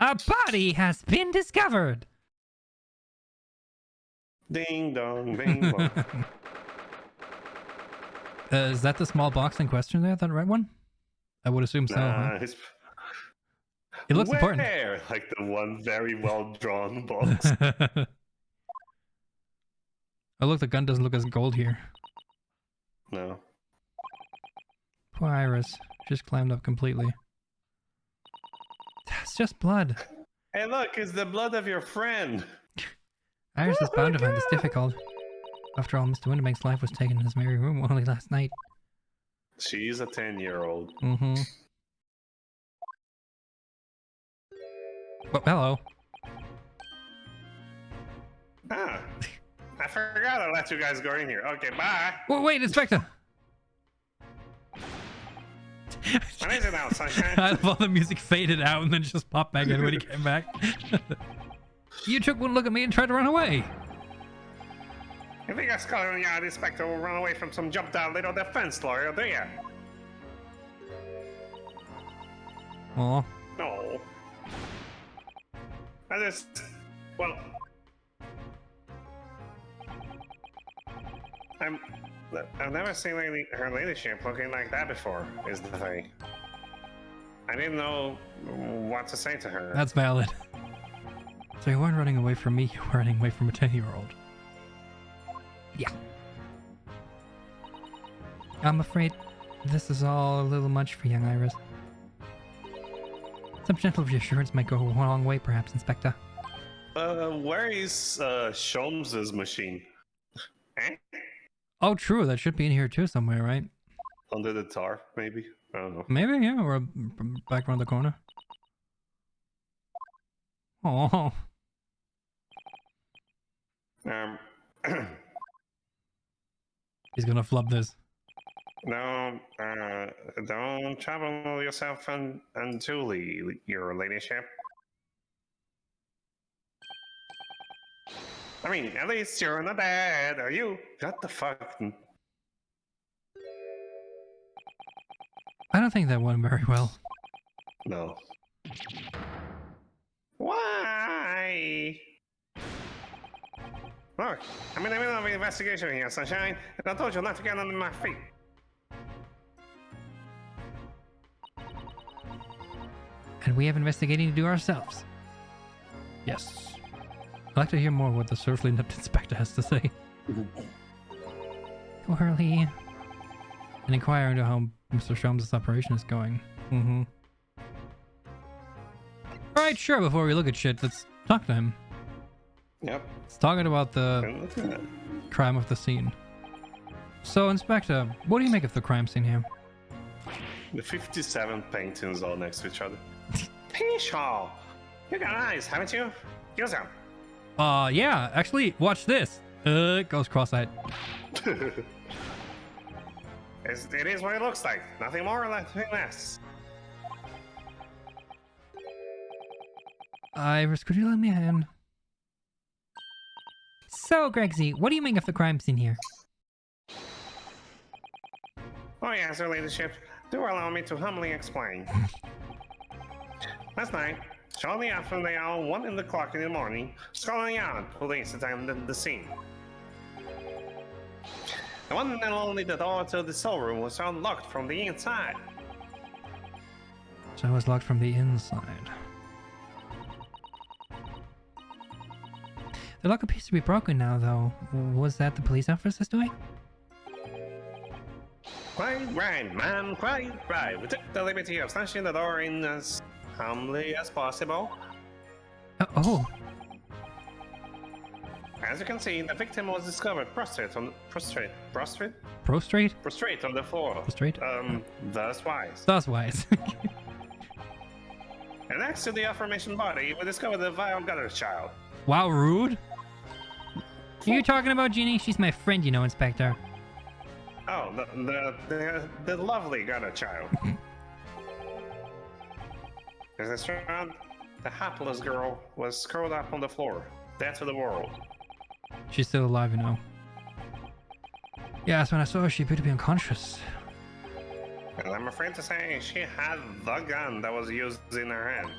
A body has been discovered. Ding dong, bing bong. Is that the small box in question there? That right one? I would assume so. Nah, Huh? It looks important. Like the one very well drawn box. Oh look, the gun doesn't look as gold here. No. Poor Iris. Just climbed up completely. That's just blood. Hey look, it's the blood of your friend. Iris is bound to find this difficult. After all, Mr. Windibank's life was taken in his merry room only last night. She's a 10-year-old. Mm-hmm. Oh, hello. Ah. I forgot I let you guys go in here. Okay, bye. Oh, wait, Inspector! When is it out, sunshine? I love all the music faded out and then just popped back in when he came back. You took one look at me and tried to run away. You think a Scotland Yard inspector will run away from some jumped out little defense lawyer, do you? Aw. No. Well... I've never seen her ladyship looking like that before, is the thing. I didn't know what to say to her. That's valid. So you weren't running away from me, you were running away from a 10-year-old. Yeah. I'm afraid this is all a little much for young Iris. Some gentle reassurance might go a long way, perhaps, Inspector. Where is Sholmes's machine? Eh? Oh, true. That should be in here too somewhere, right? Under the tar, maybe? I don't know. Maybe, yeah. Or back around the corner. Oh. He's gonna flub this. No, don't trouble yourself unduly, your ladyship. I mean, at least you're not dead, are you? What the fuck? I don't think that went very well. No. Why? Look, I'm in the middle of an investigation here, Sunshine, and I told you not to get under my feet. And we have investigating to do ourselves. Yes. I'd like to hear more what the surfly nipped inspector has to say. Go Hurley. And inquire into how Mr. Sholmes' operation is going. Mm-hmm. Alright, sure, before we look at shit, let's talk to him. Yep. Let's talk about the crime of the scene. So, Inspector, what do you make of the crime scene here? The 57 paintings all next to each other. Hey, Shar! You got eyes, haven't you? Use them. Yeah, actually, watch this. It goes cross-eyed. It is what it looks like. Nothing more or nothing less. Iris, could you lend me a hand? So, Gregsy, what do you make of the crime scene here? Oh yes, your ladyship. Do allow me to humbly explain. Last night, shortly after the hour 1 o'clock in the morning, Scotland Yard police attended the scene. The one and only the door to the storeroom was unlocked from the inside. So it was locked from the inside. The lock appears to be broken now, though. Was that the police officers doing? Quite right, ma'am, quite right. We took the liberty of smashing the door in as humbly as possible. Oh. As you can see, the victim was discovered prostrate on the Prostrate? prostrate on the floor. Prostrate? Thus wise. Thus wise. And next to the aforementioned body, we discovered the vile gutter child. Wow, rude. Are you talking about Jeannie? She's my friend, you know, Inspector. Oh, the lovely gutter child. As I found, the hapless girl was curled up on the floor, dead to the world. She's still alive, you know. Yes, when I saw her, she appeared to be unconscious. And I'm afraid to say she had the gun that was used in her hand.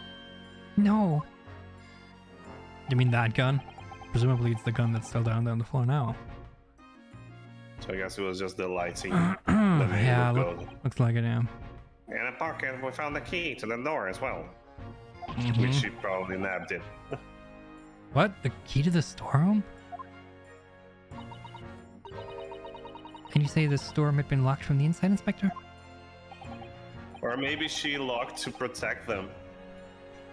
No. You mean that gun? Presumably it's the gun that's still down there on the floor now. So I guess it was just the lighting. Yeah, looks like it, yeah. In a pocket, we found the key to the door as well. Mhm. Which she probably nabbed it. What? The key to the storeroom? Can you say the storeroom had been locked from the inside, Inspector? Or maybe she locked to protect them.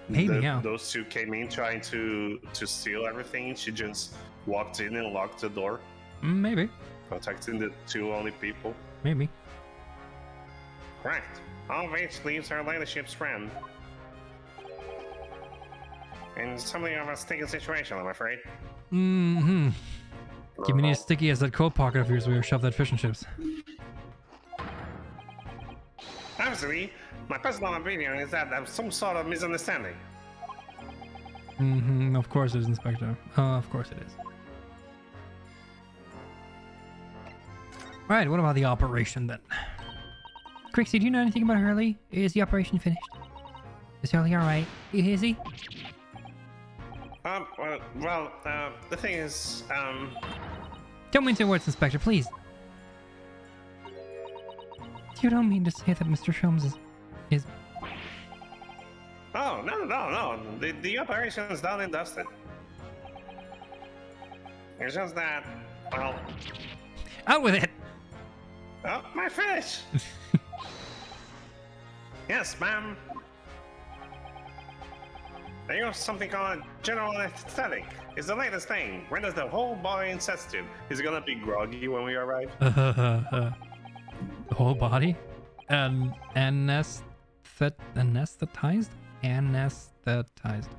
Maybe, yeah. Those two came in trying to steal everything. She just walked in and locked the door, Maybe. protecting the two only people. Maybe. Correct. All of which leaves her ladyship's friend. In something of a sticky situation, I'm afraid. Mm-hmm. Keep me as sticky as that coat pocket of yours where you shoved that fish and chips. Obviously, my personal opinion is that there's some sort of misunderstanding. Mm-hmm. Of course it is, Inspector. Of course it is. Right, what about the operation then? Crixie, do you know anything about Hurley? Is the operation finished? Is Hurley alright? Is he? The thing is, Don't mince your words, Inspector, please. You don't mean to say that Mr. Sholmes is... Oh, no. The operation is done and dusted. It's just that, well... Out with it! Oh, my fish! Yes, ma'am. They use something called general anesthetic. It's the latest thing. Renders the whole body insensitive. Is it gonna be groggy when we arrive? The whole body? Anesthetized? Anesthetized.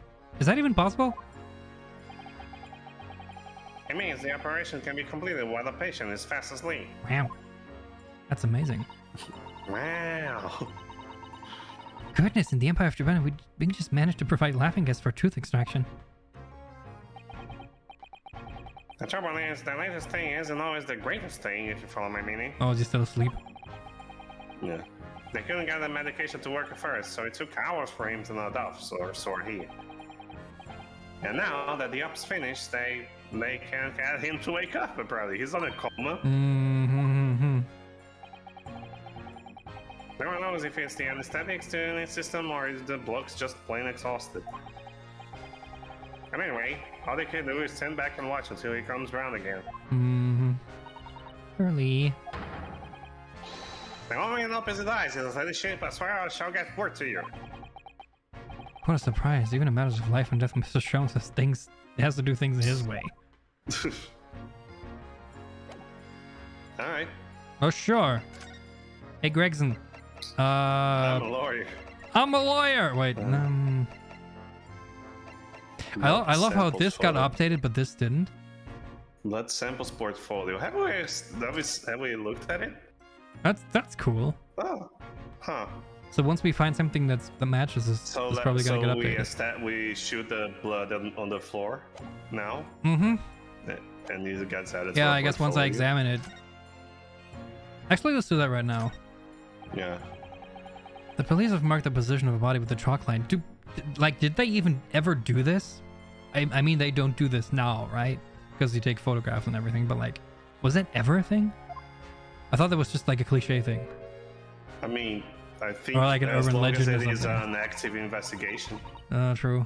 Is that even possible? It means the operation can be completed while the patient is fast asleep. Wow. That's amazing. Wow. Goodness, in the Empire After Venom, we just managed to provide laughing gas for tooth extraction. The trouble is, the latest thing isn't always the greatest thing, if you follow my meaning. Oh, is he still asleep? Yeah. They couldn't get the medication to work at first, so it took hours for him to nod off, so he. And now that the op's finished, they can't get him to wake up, apparently. He's on a coma. Mm-hmm. No one knows if it's the anesthetics doing its system or is the bloke's just plain exhausted. And anyway, all they can do is stand back and watch until he comes around again. Mm-hmm. Early. The only an opposite eyes is the shape. I swear I shall get word to you. What a surprise. Even in matters of life and death, Mr. Sholmes has to do things his way. Alright. Oh, sure. Hey, Gregson. I'm a lawyer. I'm a lawyer! Wait, I love how this got updated, but this didn't. Blood samples portfolio. Have we looked at it? That's cool. Oh. Huh. So once we find something that matches, it's probably gonna get updated. We shoot the blood on the floor now. Mm-hmm. And these gets added. Yeah, I guess once I examine it. Actually, let's do that right now. Yeah. The police have marked the position of a body with the chalk line. Did they even ever do this? I mean, they don't do this now, right? Because you take photographs and everything, but like, was that ever a thing? I thought that was just like a cliche thing. I mean, I think or like an as urban long legend as or it is something. an active investigation. True.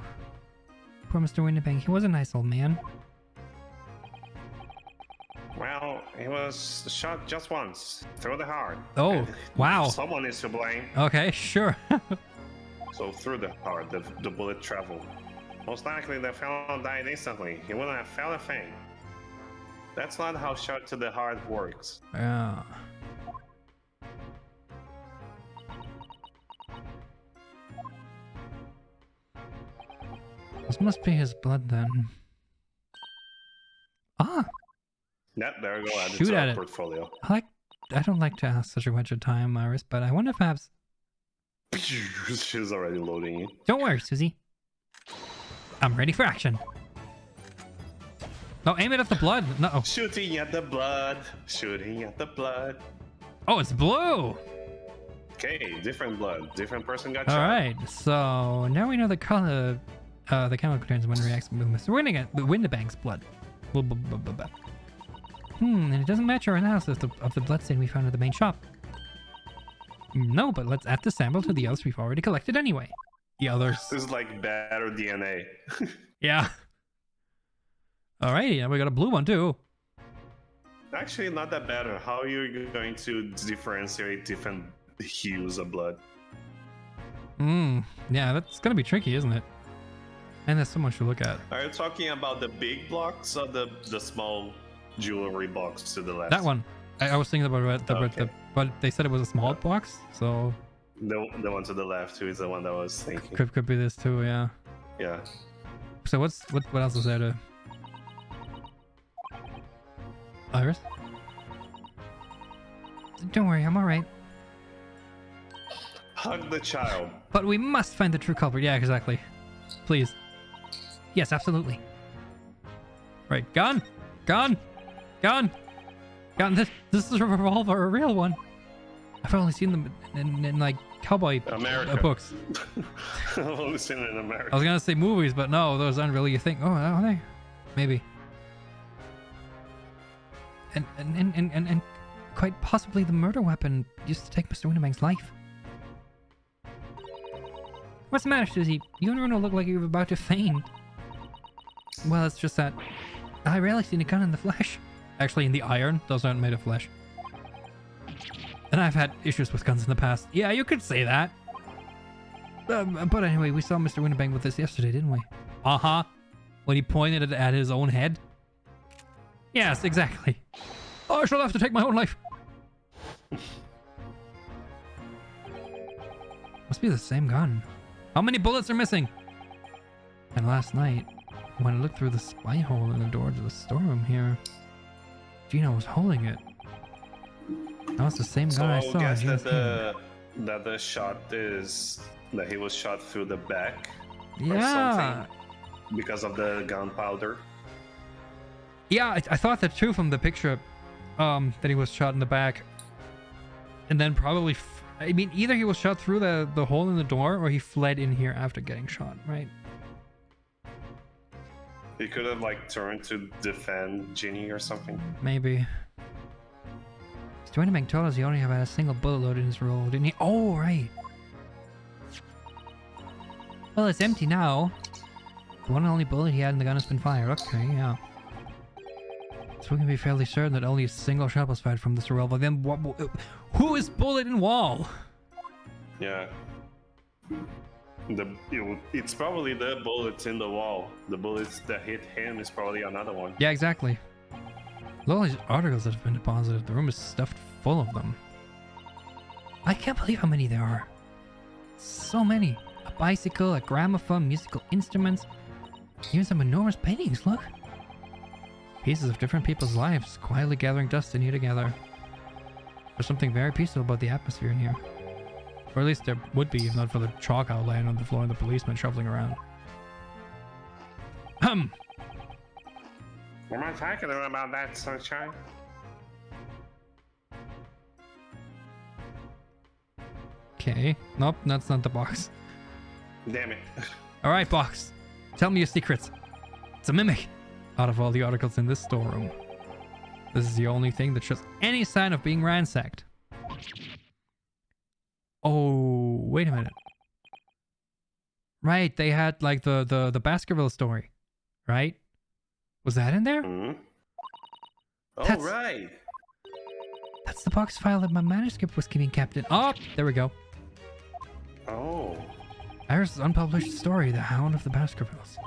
Poor Mr. Windibank. He was a nice old man. Well, he was shot just once, through the heart. Oh, And wow. Someone is to blame. Okay, sure. So through the heart, the bullet traveled. Most likely the fellow died instantly. He wouldn't have felt a thing. That's not how shot to the heart works. Yeah. This must be his blood then. Ah! Yep, there we go. Add it Shoot to at our it. portfolio. I don't like to ask such a much of time, Iris, but I wonder if perhaps... She's already loading it. Don't worry, Susie. I'm ready for action. No, aim it at the blood. No. Shooting at the blood. Shooting at the blood. Oh, it's blue. Okay, different blood. Different person got All shot. right, so now we know the color, the chemical contains when it reacts with Mr. Windibank's blood. And it doesn't match our analysis of the bloodstain we found at the main shop. No, but let's add the sample to the others we've already collected anyway. The others. This is like better DNA. Yeah. Alrighty, and we got a blue one too. Actually, not that better. How are you going to differentiate different hues of blood? Yeah, that's gonna be tricky, isn't it? And there's so much to look at. Are you talking about the big blocks or the small jewelry box to the left? That one. I was thinking about but they said it was a small box, so The one to the left, who is the one that I was thinking. could be this too, yeah. Yeah. So what else is there to? Iris? Don't worry, I'm alright. Hug the child. But we must find the true culprit. Yeah, exactly. Please. Yes, absolutely. Right, gun! Gun! Gun! Gun! This is a revolver, a real one. I've only seen them in like cowboy America. books. I've only seen it in America. I was gonna say movies, but no, those aren't really a thing. Oh, are they? Maybe. And quite possibly the murder weapon used to take Mr. Windibank's life. What's the matter, Susie? You and Bruno look like you were about to faint. Well, it's just that I rarely seen a gun in the flesh. Actually, in the iron. Those aren't made of flesh. And I've had issues with guns in the past. Yeah, you could say that. But anyway, we saw Mr. Windibank with this yesterday, didn't we? Uh-huh. When he pointed it at his own head. Yes, exactly. Oh, I shall have to take my own life. Must be the same gun. How many bullets are missing? And last night, when I looked through the spy hole in the door to the storeroom here, Gina was holding it. That was the same gun I saw. So I guess that the shot is that he was shot through the back. Or something because of the gunpowder. Yeah, I thought that too from the picture, that he was shot in the back, and then probably, I mean, either he was shot through the hole in the door, or he fled in here after getting shot, right? He could have like turned to defend Ginny or something. Maybe. Mr. Windibank told us he only had a single bullet load in his roll, didn't he? Oh, right. Well, it's empty now. The one and only bullet he had in the gun has been fired. Okay, yeah. So we can be fairly certain that only a single shot was fired from this revolver. Then who is bullet in wall? Yeah. It's probably the bullets in the wall. The bullets that hit him is probably another one. Yeah, exactly. Look at all these articles that have been deposited. The room is stuffed full of them. I can't believe how many there are. So many. A bicycle, a gramophone, musical instruments, even some enormous paintings, look. Pieces of different people's lives, quietly gathering dust in here together. There's something very peaceful about the atmosphere in here. Or at least there would be, if not for the chalk outline on the floor and the policeman shuffling around. What am I talking about that, Sunshine? Okay. Nope, that's not the box. Damn it. Alright, box. Tell me your secrets. It's a mimic. Out of all the articles in this storeroom, this is the only thing that shows any sign of being ransacked. Oh, wait a minute. Right, they had like the Baskerville story, right? Was that in there? Mm-hmm. Oh, That's- right. That's the box file that my manuscript was keeping kept in. Oh, there we go. Oh. Iris' unpublished story, The Hound of the Baskervilles.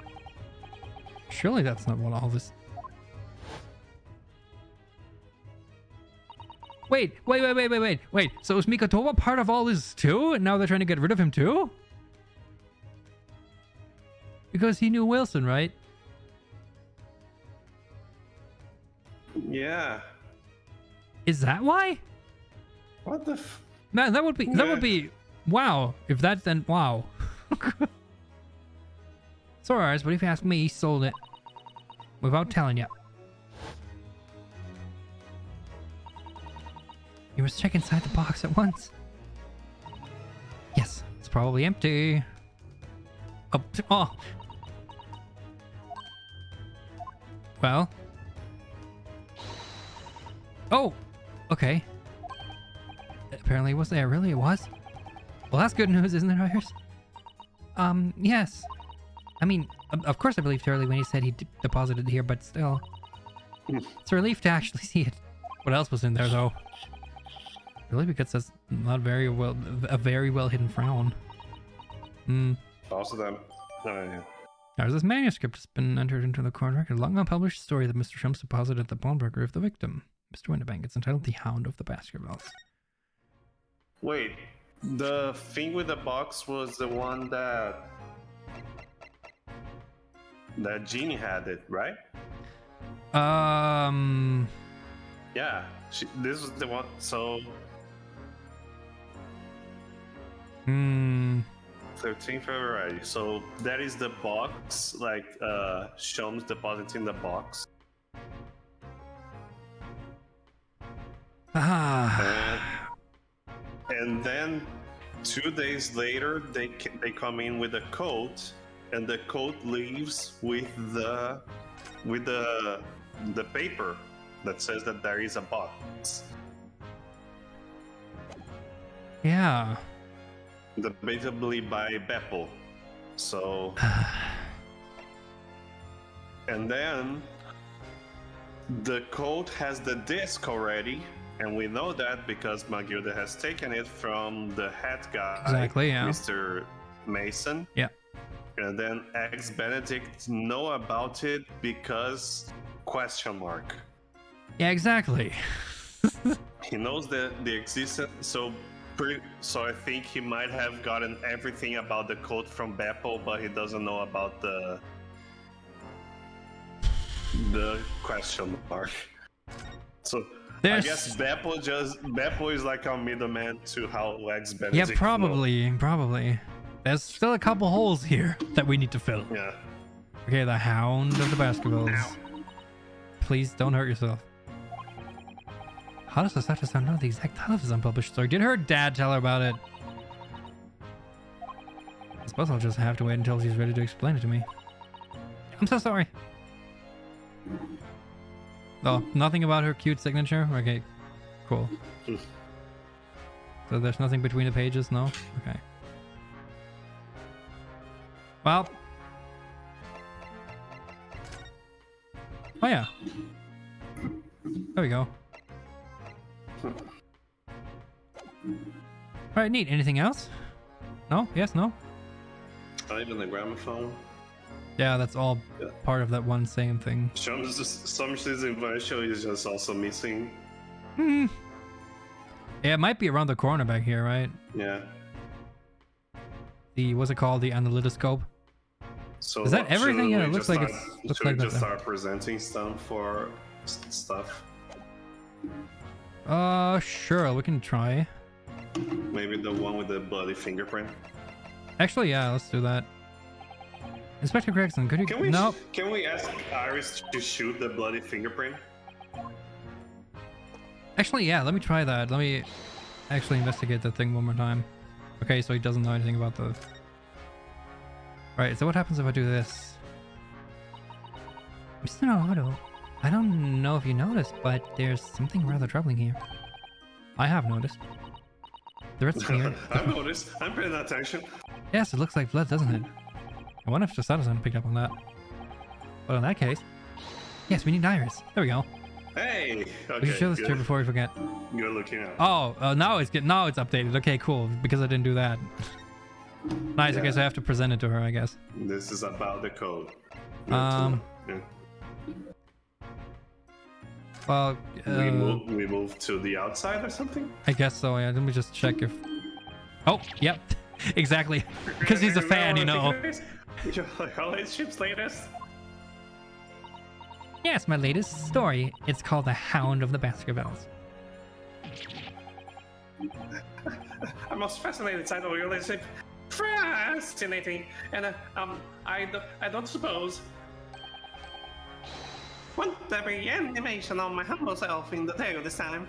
Surely that's not what all this... Wait. So is Mikotowa part of all this too? And now they're trying to get rid of him too? Because he knew Wilson, right? Yeah. Is that why? What the Man, that would be... Wow. If that's then... Wow. Sorry, Iris, but if you ask me, he sold it. Without telling you. You must check inside the box at once. Yes, it's probably empty. Oh, oh. Well. Oh, okay. Apparently it was there. Really, it was? Well, that's good news, isn't it, Iris? Yes. I mean, of course I believed Charlie when he said he deposited it here, but still. It's a relief to actually see it. What else was in there, though? Really, because that's not very well, a very well hidden frown. Also them. Yeah. Now, this manuscript has been entered into the court record. Long unpublished story that Mr. Shumps deposited at the pawnbroker of the victim, Mr. Windibank. It's entitled The Hound of the Baskervilles. Wait, the thing with the box was the one that Jeannie had it, right? Yeah, this was the one. So 13th February. So that is the box, like Shum's depositing the box. And then 2 days later, they come in with a coat, and the coat leaves with the paper that says that there is a box. Yeah. Debatably by Beppo. So, and then the coat has the disc already. And we know that because Magilda has taken it from the hat guy, exactly, yeah. Mr. Mason. Yeah. And then ex-Benedict know about it because ? Yeah, exactly. He knows the existence, so I think he might have gotten everything about the code from Beppo, but he doesn't know about the ? So I guess Beppo is like our middleman to how ex-Benedict. Yeah, probably. There's still a couple holes here that we need to fill. Yeah. Okay, the Hound of the Baskervilles. Ow. Please don't hurt yourself. How does the Sato-san know the exact title of his unpublished story? Did her dad tell her about it? I suppose I'll just have to wait until she's ready to explain it to me. I'm so sorry. Oh, nothing about her cute signature? Okay, cool. So there's nothing between the pages, no? Okay. Well. Oh yeah. There we go. Alright, neat. Anything else? No? Yes? No? Not even the gramophone. Yeah, that's all part of that one same thing. Some season virtual is just also missing. Yeah, it might be around the corner back here, right? Yeah. The what's it called? The analytoscope. So is that everything? Yeah, it looks like it's. Should we just start presenting stuff for stuff? Sure, we can try. Maybe the one with the bloody fingerprint. Actually, yeah, let's do that. Inspector Gregson, could you? Can we ask Iris to shoot the bloody fingerprint? Actually, yeah, let me try that. Let me actually investigate the thing one more time. Okay, so he doesn't know anything about the... Right, so what happens if I do this? Mr. Naruto, I don't know if you noticed, but there's something rather troubling here. I have noticed. The red's here. I've noticed. I'm paying attention. Yes, it looks like blood, doesn't it? I wonder if the Sato-san picked up on that. But in that case... Yes, we need Iris. There we go. Hey! Okay, we should show this to her before we forget. Good looking out. Oh, now it's good. Now it's updated. Okay, cool. Because I didn't do that. Nice. Yeah. Okay, so I have to present it to her, I guess. This is about the code. Yeah. Well, we move to the outside or something? I guess so, yeah. Let me just check if... Oh, yep. Exactly. Because he's a fan, you know. Your ship's latest? Yes, my latest story. It's called The Hound of the Baskervilles. I'm most fascinated inside of your relationship. Fascinating. And I don't suppose... Won't there be any animation on my humble self in the tale this time?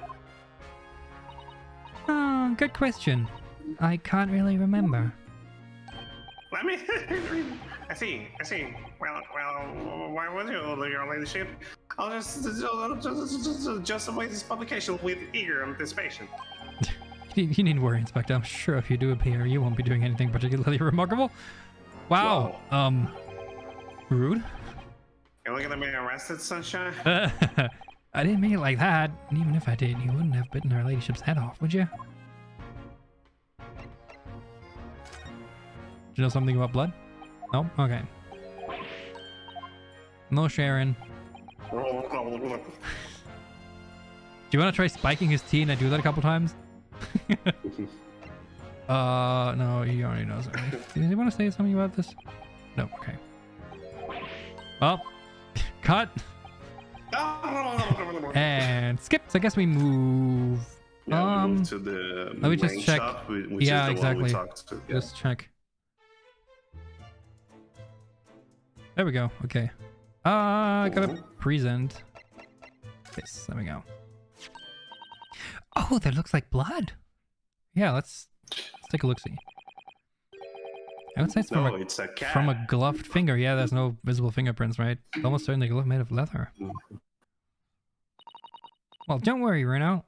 Oh, good question. I can't really remember. Let me. I see. Well, why would you, your ladyship? I'll just await this publication with eager anticipation. You needn't worry, Inspector. I'm sure if you do appear, you won't be doing anything particularly remarkable. Wow. Rude. You're looking at me arrested, Sunshine? I didn't mean it like that. And even if I did, you wouldn't have bitten our ladyship's head off, would you? Do you know something about blood? No? Okay. No sharing. Do you want to try spiking his tea and I do that a couple times? No, he already knows. Do you want to say something about this? No, okay. Well, cut. And skip. So I guess we move. Yeah, we move to the let me just main check. shop, which Yeah, is the exactly. one we talked to. Yeah. Just check. There we go. Okay. I got a present. Yes, there we go. Oh, that looks like blood. Yeah, let's take a look-see. I would say it's it's a cat. from a gloved finger. Yeah, there's no visible fingerprints, right? Almost certainly a glove made of leather. Well, don't worry, Bruno.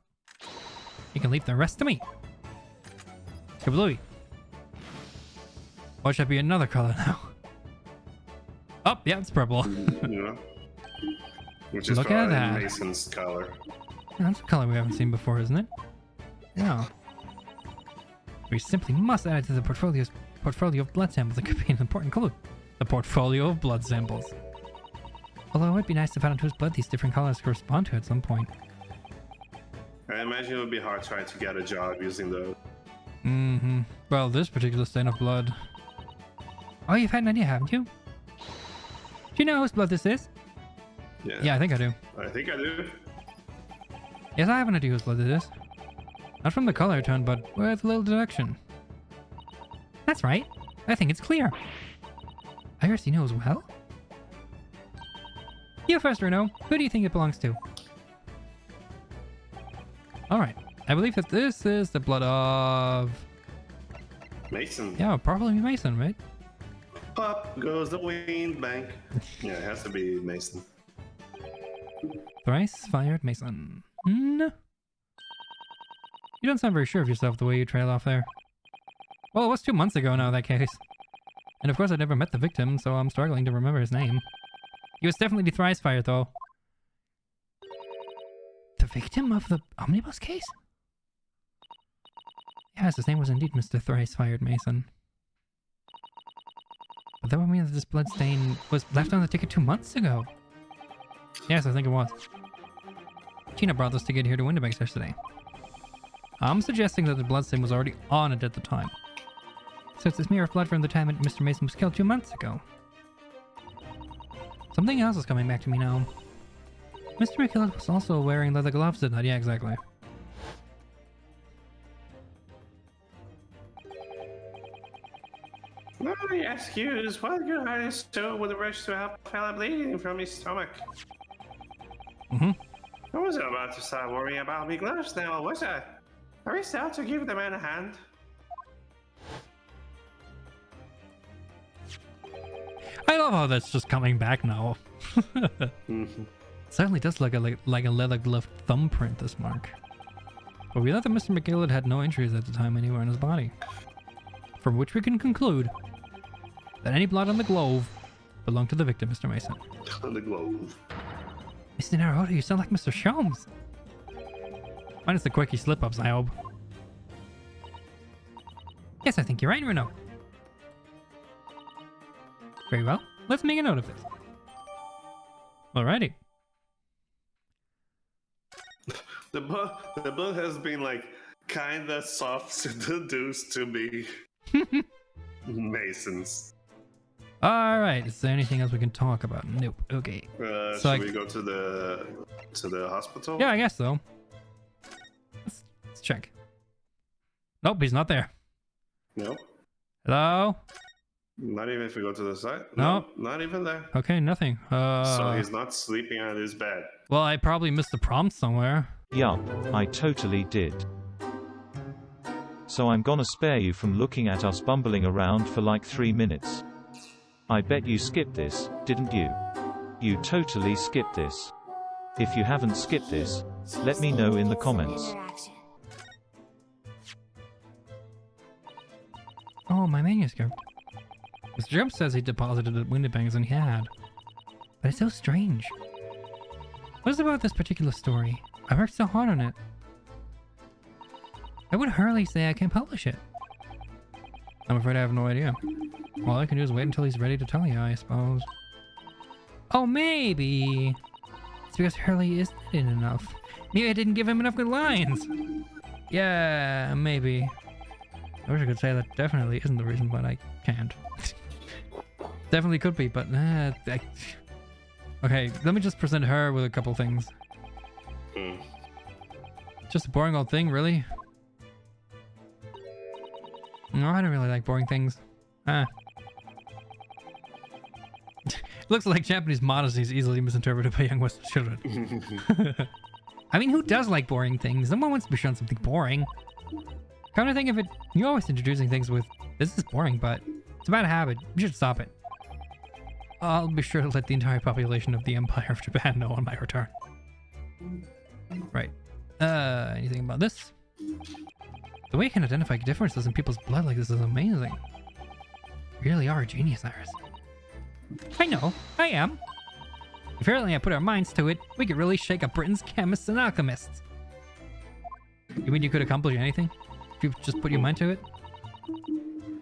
You can leave the rest to me. Kablooey. Or should be another color now? Oh, yeah, it's purple. Yeah. Which is Look at probably that. Mason's color. That's a color we haven't seen before, isn't it? Yeah. We simply must add it to the portfolio of blood samples that could be an important clue. The portfolio of blood samples. Although it would be nice to find out whose blood these different colors correspond to at some point. I imagine it would be hard trying to get a job using those. Mm-hmm. Well, this particular stain of blood... Oh, you've had an idea, haven't you? Do you know whose blood this is? Yeah, I think I do. I think I do. Yes, I have an idea whose blood this is. Not from the color tone, but with a little deduction. That's right. I think it's clear. Iris, you know as well? You first, Reno. Who do you think it belongs to? Alright. I believe that this is the blood of... Mason. Yeah, probably Mason, right? Up goes the Windibank. Yeah, it has to be Mason. Thrice fired Mason. No. You don't sound very sure of yourself the way you trail off there. Well, it was 2 months ago now, that case. And of course I never met the victim, so I'm struggling to remember his name. He was definitely thrice fired, though. The victim of the omnibus case? Yes, his name was indeed Mr. Thrice Fired Mason. But that would mean that this blood stain was left on the ticket 2 months ago. Yes, I think it was. Gina brought this ticket here to Windibank yesterday. I'm suggesting that the bloodstain was already on it at the time. So it's a smear of blood from the time that Mr. Mason was killed 2 months ago. Something else is coming back to me now. Mr. McKillop was also wearing leather gloves, did not? Yeah, exactly. No, excuse. What your highness do with a rush to help a fella bleeding from his stomach? Mm-hmm. I wasn't about to start worrying about me gloves now, was I? I reached out to give the man a hand. I love how that's just coming back now. Mm-hmm. Certainly does look like a leather gloved thumbprint, this mark. But we know that Mr. McGillard had no injuries at the time anywhere in his body. From which we can conclude that any blood on the glove belonged to the victim, Mr. Mason. On the glove. Mr. Naruto, you sound like Mr. Sholmes. Minus the quirky slip-ups, I hope. Yes, I think you're right, Reno. Very well. Let's make a note of this. Alrighty. The book has been like kinda soft seduced to me. Masons. Alright, is there anything else we can talk about? Nope. Okay. Should we go to the hospital? Yeah, I guess so. Let's check. Nope, he's not there. Nope. Hello? Not even if we go to the side? No. Not even there. Okay, nothing. So he's not sleeping on his bed. Well, I probably missed the prompt somewhere. Yeah, I totally did. so I'm gonna spare you from looking at us bumbling around for like 3 minutes. I bet you skipped this, didn't you? You totally skipped this. If you haven't skipped this, let me know in the comments. Oh, my manuscript. Mr. Jump says he deposited at Windibank and he had. But it's so strange. What is it about this particular story? I worked so hard on it. Why would Hurley say I can't publish it? I'm afraid I have no idea. All I can do is wait until he's ready to tell you, I suppose. Oh, maybe it's because Hurley isn't in enough. Maybe I didn't give him enough good lines. Yeah, maybe. I wish I could say that definitely isn't the reason, but I can't. Definitely could be, but okay, let me just present her with a couple things. Just a boring old thing, really? No, I don't really like boring things. Looks like Japanese modesty is easily misinterpreted by young Western children. I mean, who does like boring things? Someone wants to be shown something boring. Come to think of it, you're always introducing things with, this is boring, but it's a bad habit. You should stop it. I'll be sure to let the entire population of the Empire of Japan know on my return. Right. Anything about this? The way you can identify differences in people's blood like this is amazing. You really are a genius, Iris. I know, I am. If only I put our minds to it, we could really shake up Britain's chemists and alchemists. You mean you could accomplish anything? If you just put your mind to it? And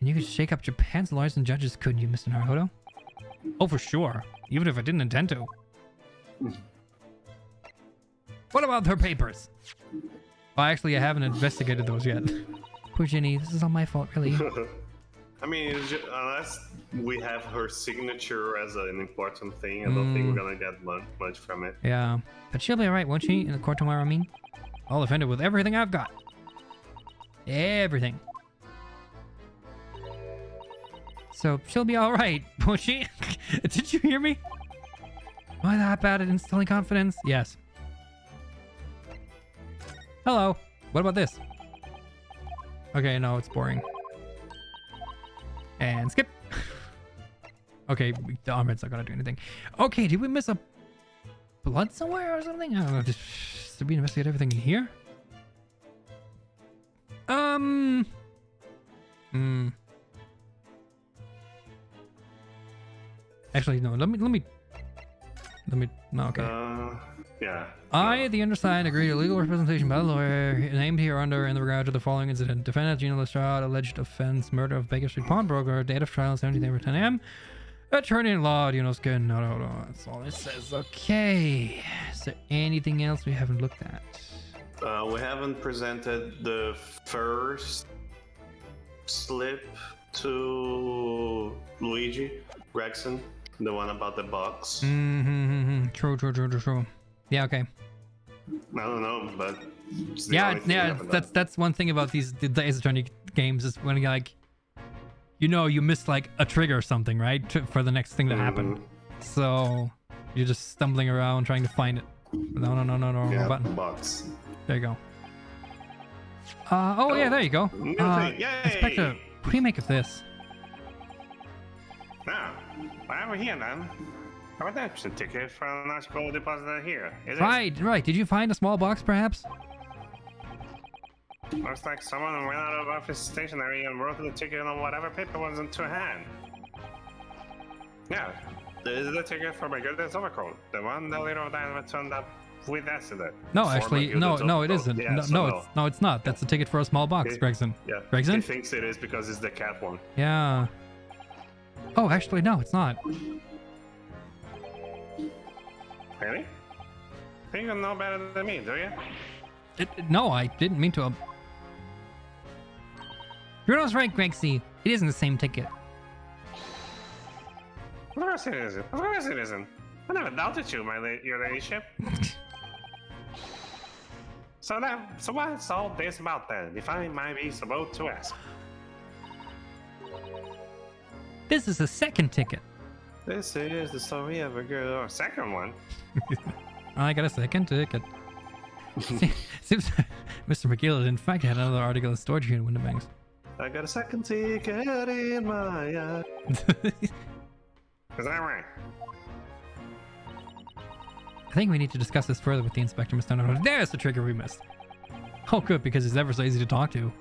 you could shake up Japan's lawyers and judges, couldn't you, Mr. Naruto? Oh, for sure. Even if I didn't intend to. What about their papers? Well, actually, I haven't investigated those yet. Poor Ginny, this is all my fault, really. I mean, unless we have her signature as an important thing, I don't think we're gonna get much from it. Yeah, but she'll be alright, won't she? In the court tomorrow, I mean? I'll defend her with everything I've got. Everything. So she'll be alright, won't she? Did you hear me? Am I that bad at instilling confidence? Yes. Hello. What about this? Okay, no, it's boring. And skip. Okay, the armor's not gonna do anything. Okay, did we miss a blood somewhere or something? I don't know. Did we investigate everything in here? Actually, no. Let me. No, okay. Yeah. I, the undersigned, agree to legal representation by the lawyer named here under in regard to the following incident. Defendant Gina Lestrade, alleged offense, murder of Baker Street pawnbroker, date of trial 17th April 10 a.m. Attorney-in-law, Skin. No, that's all it says. Okay. Is there anything else we haven't looked at? We haven't presented the first slip to Luigi Gregson, the one about the box. True. Yeah, okay. I don't know, but that's one thing about the Ace Attorney games is when you missed like a trigger or something, right? For the next thing to happen. So you're just stumbling around trying to find it. No, yeah, button. Box. There you go. Yeah, there you go. Inspector, what do you make of this? Now, why we're here then? How about that? A ticket for an article deposited here. Right. Did you find a small box, perhaps? Looks like someone went out of office stationery and wrote the ticket on whatever paper was in to hand. Yeah, this is the ticket for my goodness overcoat. The one the leader of Dynamite turned up with accident. No, actually, no, it isn't. Yeah, no, it's not. That's a ticket for a small box, Gregson. Yeah. Gregson? He thinks it is because it's the cat one. Yeah. Oh, actually, no, it's not. Really? You don't know better than me, do you? No, I didn't mean to. Bruno's right, Gregsy. It isn't the same ticket. Of course it isn't. Of course it isn't. I never doubted you, your ladyship. So what's all this about then, if I might be so to ask? This is the second ticket. This is the story of a girl. Second one? I got a second ticket. Seems Mr. McGill in fact had another article in storage here in Windibank. I got a second ticket in my eye. Is that right? I think we need to discuss this further with the inspector, Mr. Underwood. There's the trigger we missed. Oh, good, because he's ever so easy to talk to.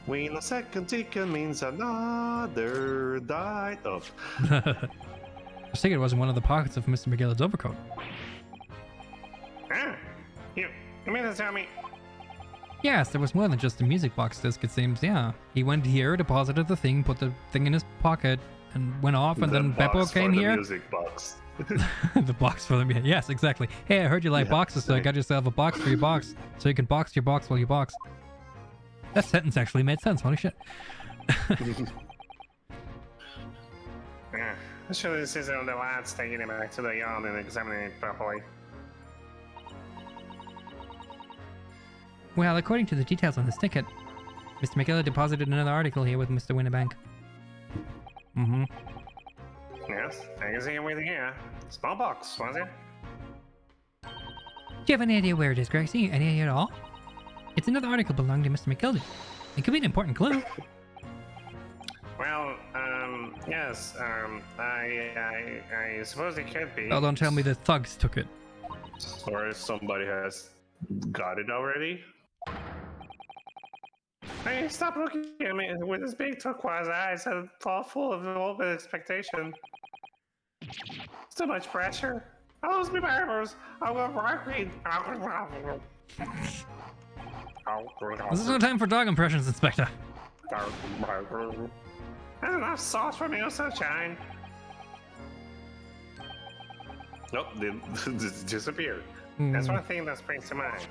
When a second ticket means another died up. I think it was in one of the pockets of Mr. McGill's overcoat. Ah, you mean to tell me? Yes, there was more than just a music box disc, it seems, yeah. He went here, deposited the thing, put the thing in his pocket, and went off, and then Beppo came here. The music box. The box for them, yes, exactly. Hey, I heard you like boxes, so I got yourself a box for your box, so you can box your box while you box. That sentence actually made sense, holy shit. Yeah, surely this isn't the lads taking it back to the yard and examining it properly. Well, according to the details on this ticket, Mr. McGill deposited another article here with Mr. Windibank. Mm-hmm. Yes, I can see it with here. Small box, was it? Do you have any idea where it is, Gregson? Any idea at all? It's another article belonging to Mr. McGill. It could be an important clue. Well, yes, I suppose it could be. Oh, don't tell me the thugs took it. Or somebody has got it already. Hey, stop looking at me with his big turquoise eyes and fall full of open expectation. It's too much pressure. I'll lose my barbers. I'll go rocking. This is no time for dog impressions, Inspector. That's enough sauce for me, no sunshine. Nope, they disappeared. That's one thing that springs to mind.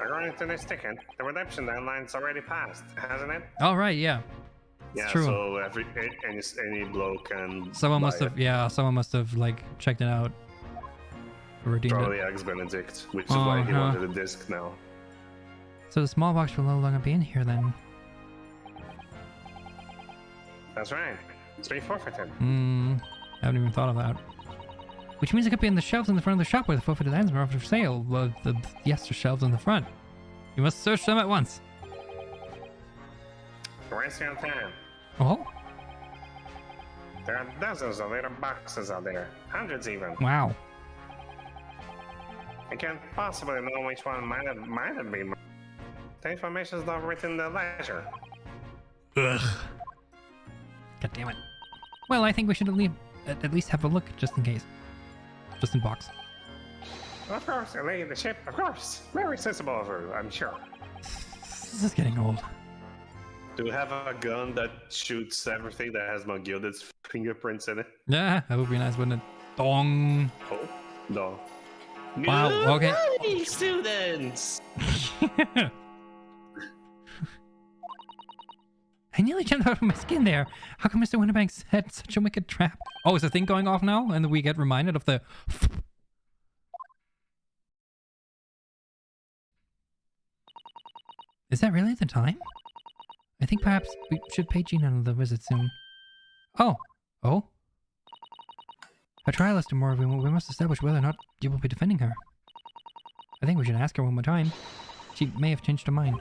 According to this ticket, the redemption deadline's already passed, hasn't it? All right, yeah. Yeah, true. so any bloke can. Someone must have, someone must have like checked it out. Redeemed Probably it. Ex Benedict, which is why he wanted a disc now. So the small box will no longer be in here then. That's right. It's been forfeited. I haven't even thought of that. Which means it could be in the shelves in the front of the shop where the forfeited items are offered for sale. Well, yes, the shelves in the front. You must search them at once. Waste your time. Oh? There are dozens of little boxes out there. Hundreds even. Wow. I can't possibly know which one might have been. The information is not written in the ledger. Ugh. God damn it. Well, I think we should at least have a look, just in case. Just in box. Of course, you're leaving the ship, of course. Very sensible of her, I'm sure. This is getting old. Do you have a gun that shoots everything that has McGilded's fingerprints in it? Yeah, that would be nice, wouldn't it? Dong. Oh, no. Wow, okay. Hey, students! I nearly jumped out of my skin there. How come Mr. Windibank set such a wicked trap? Oh, is the thing going off now? And we get reminded of the... Is that really the time? I think perhaps we should pay Gina another visit soon. Oh. Oh? A trial is tomorrow. We must establish whether or not you will be defending her. I think we should ask her one more time. She may have changed her mind.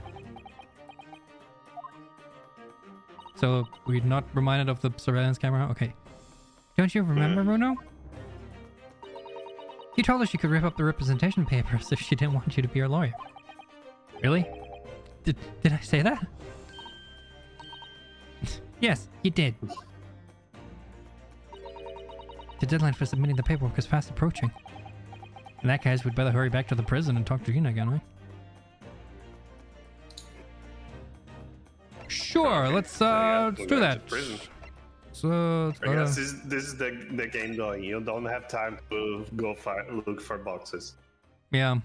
So, we're not reminded of the surveillance camera? Okay. Don't you remember, Bruno? You told her she could rip up the representation papers if she didn't want you to be her lawyer. Really? Did I say that? Yes, you did. The deadline for submitting the paperwork is fast approaching. In that case, we'd better hurry back to the prison and talk to Gina again, right? Okay. Sure, let's do that. So I guess this is the game going. You don't have time to go look for boxes. yeah.